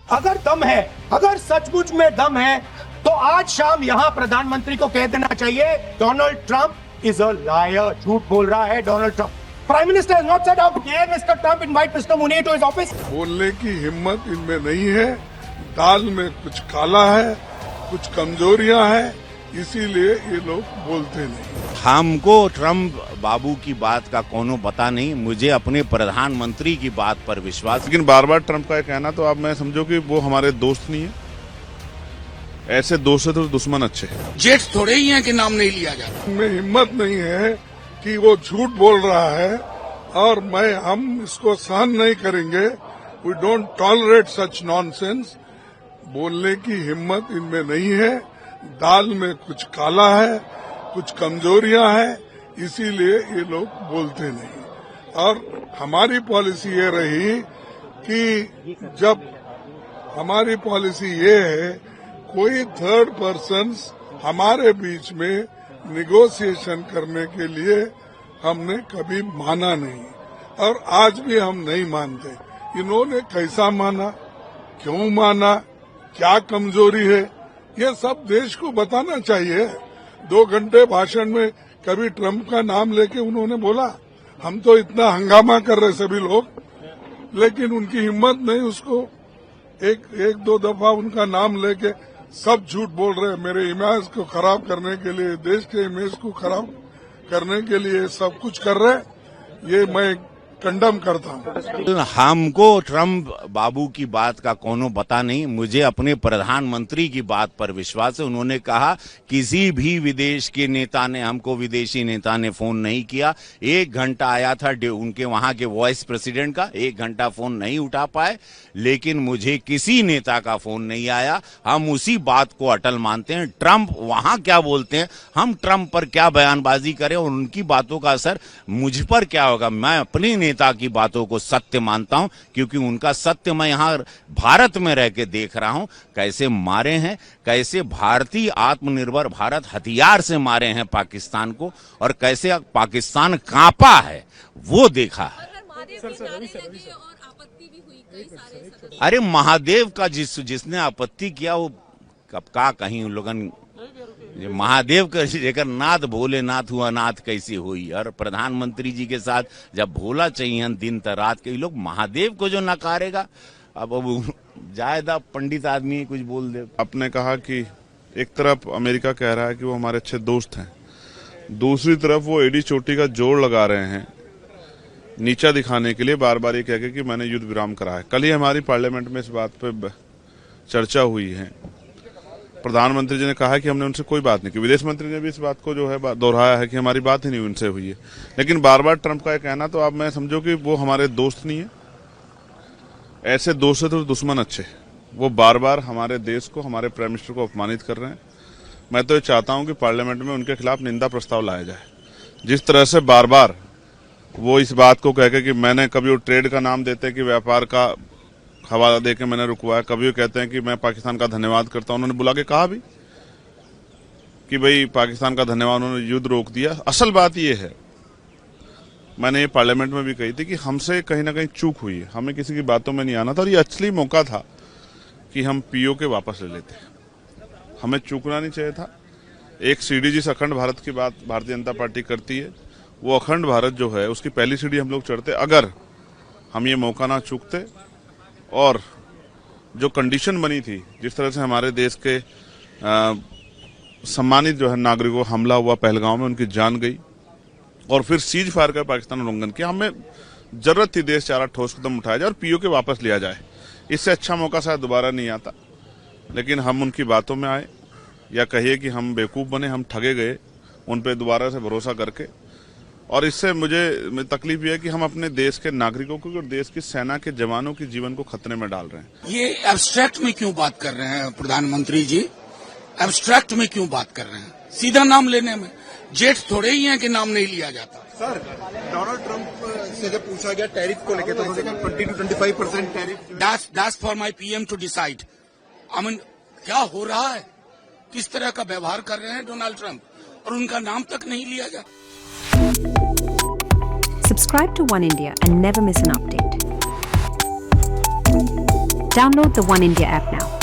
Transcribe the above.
अगर दम है, अगर सचमुच में दम है, तो आज शाम यहां प्रधानमंत्री को कह देना चाहिए Donald Trump is a liar, झूठ बोल रहा है Donald Trump. Prime minister has not said how dare mister Trump invite mister Munir to his office. बोलने की हिम्मत इनमें नहीं है, दाल में कुछ काला है, कुछ कमजोरियां हैं, इसीलिए ये लोग बोलते नहीं। हमको ट्रम्प बाबू की बात का कोनो पता नहीं, मुझे अपने प्रधानमंत्री की बात पर विश्वास। लेकिन बार बार ट्रंप का कहना तो आप मैं समझो कि वो हमारे दोस्त नहीं है, ऐसे दोस्त है तो दुश्मन अच्छे हैं। जेठ थोड़े ही हैं कि नाम नहीं लिया जाता। इनमें हिम्मत नहीं है कि वो झूठ बोल रहा है और हम इसको सहन नहीं करेंगे। We don't tolerate such nonsense. बोलने की हिम्मत इनमें नहीं है, दाल में कुछ काला है, कुछ कमजोरियां हैं, इसीलिए ये लोग बोलते नहीं। और हमारी पॉलिसी ये रही कि जब हमारी पॉलिसी ये है कोई थर्ड पर्सन हमारे बीच में निगोशिएशन करने के लिए हमने कभी माना नहीं और आज भी हम नहीं मानते। इन्होंने कैसा माना, क्यों माना, क्या कमजोरी है, ये सब देश को बताना चाहिए। 2 घंटे भाषण में कभी ट्रंप का नाम लेके उन्होंने बोला, हम तो इतना हंगामा कर रहे सभी लोग, लेकिन उनकी हिम्मत नहीं उसको एक दो दफा उनका नाम लेके सब झूठ बोल रहे हैं। मेरे इमेज को खराब करने के लिए, देश के इमेज को खराब करने के लिए सब कुछ कर रहे हैं, ये मैं कंडम करता हूँ। हमको ट्रम्प बाबू की बात का कोनो पता नहीं, मुझे अपने प्रधानमंत्री की बात पर विश्वास है। उन्होंने कहा किसी भी विदेश के नेता ने, हमको विदेशी नेता ने फोन नहीं किया। 1 घंटा आया था उनके वहां के वाइस प्रेसिडेंट का, 1 घंटा फोन नहीं उठा पाए, लेकिन मुझे किसी नेता का फोन नहीं आया। हम उसी बात को अटल मानते हैं। ट्रंप वहां क्या बोलते हैं, हम ट्रंप पर क्या बयानबाजी करें और उनकी बातों का असर मुझ पर क्या होगा। मैं अपनी नेता की बातों को सत्य मानता हूं, क्योंकि उनका सत्य मैं यहां भारत में रह के देख रहा हूं। कैसे मारे हैं, कैसे भारतीय आत्मनिर्भर भारत हथियार से मारे हैं पाकिस्तान को, और कैसे पाकिस्तान कांपा है वो देखा है। अरे महादेव का जिसने आपत्ति किया वो कब का कहीं उन लोगन महादेव का जेकर नाथ भोलेनाथ हुआ नाथ कैसे हुई। और प्रधानमंत्री जी के साथ जब भोला चाहिए दिन त रात के, लोग महादेव को जो नकारेगा। अब जायदा पंडित आदमी कुछ बोल दे। आपने कहा कि एक तरफ अमेरिका कह रहा है कि वो हमारे अच्छे दोस्त हैं, दूसरी तरफ वो एडी चोटी का जोड़ लगा रहे हैं नीचा दिखाने के लिए, बार बार ये कह के कि मैंने युद्ध विराम करा है। कल ही हमारी पार्लियामेंट में इस बात पे चर्चा हुई है। प्रधानमंत्री जी ने कहा कि हमने उनसे कोई बात नहीं की, विदेश मंत्री ने भी इस बात को जो है दोहराया है कि हमारी बात ही नहीं उनसे हुई है। लेकिन बार बार ट्रंप का कहना तो आप मैं समझो कि वो हमारे दोस्त नहीं है, ऐसे दोस्त है तो दुश्मन अच्छे। वो बार बार हमारे देश को, हमारे प्राइम मिनिस्टर को अपमानित कर रहे हैं। मैं तो ये चाहता हूं कि पार्लियामेंट में उनके खिलाफ निंदा प्रस्ताव लाया जाए। जिस तरह से बार बार वो इस बात को कहकर कि मैंने, कभी वो ट्रेड का नाम देते कि व्यापार का हवाला देके मैंने रुकवाया, कभी वो कहते हैं कि मैं पाकिस्तान का धन्यवाद करता हूं। उन्होंने बुला के कहा भी कि भाई पाकिस्तान का धन्यवाद, उन्होंने युद्ध रोक दिया। असल बात ये है, मैंने ये पार्लियामेंट में भी कही थी कि हमसे कहीं ना कहीं चूक हुई है, हमें किसी की बातों में नहीं आना था। और ये असली मौका था कि हम पीओके वापस ले लेते, हमें चूकना नहीं चाहिए था। एक सीडी जिस अखंड भारत की बात भारतीय जनता पार्टी करती है, वो अखंड भारत जो है उसकी पहली सीढ़ी हम लोग चढ़ते अगर हम ये मौका ना चूकते। और जो कंडीशन बनी थी, जिस तरह से हमारे देश के सम्मानित जो है नागरिकों हमला हुआ पहलगांव में, उनकी जान गई, और फिर सीज फायर कर पाकिस्तान उल्लंघन किया, हमें जरूरत थी देश चारा ठोस कदम उठाया जाए और पीओके वापस लिया जाए। इससे अच्छा मौका शायद दोबारा नहीं आता। लेकिन हम उनकी बातों में आए, या कहिए कि हम बेवकूफ बने, हम ठगे गए उन पर दोबारा से भरोसा करके। और इससे मुझे तकलीफ यह है कि हम अपने देश के नागरिकों को और देश की सेना के जवानों के जीवन को खतरे में डाल रहे हैं। ये एब्स्ट्रैक्ट में क्यों बात कर रहे हैं प्रधानमंत्री जी? एब्स्ट्रैक्ट में क्यों बात कर रहे हैं? सीधा नाम लेने में जेठ थोड़े ही हैं कि नाम नहीं लिया जाता। सर, डोनाल्ड ट्रंप से जब पूछा गया टैरिफ को लेकर, तो 20 to 25% tariff, that's for my PM to decide. I mean क्या हो रहा है, किस तरह का व्यवहार कर रहे हैं डोनाल्ड ट्रंप, और उनका नाम तक नहीं लिया जाता। Subscribe to One India and never miss an update. Download the One India app now.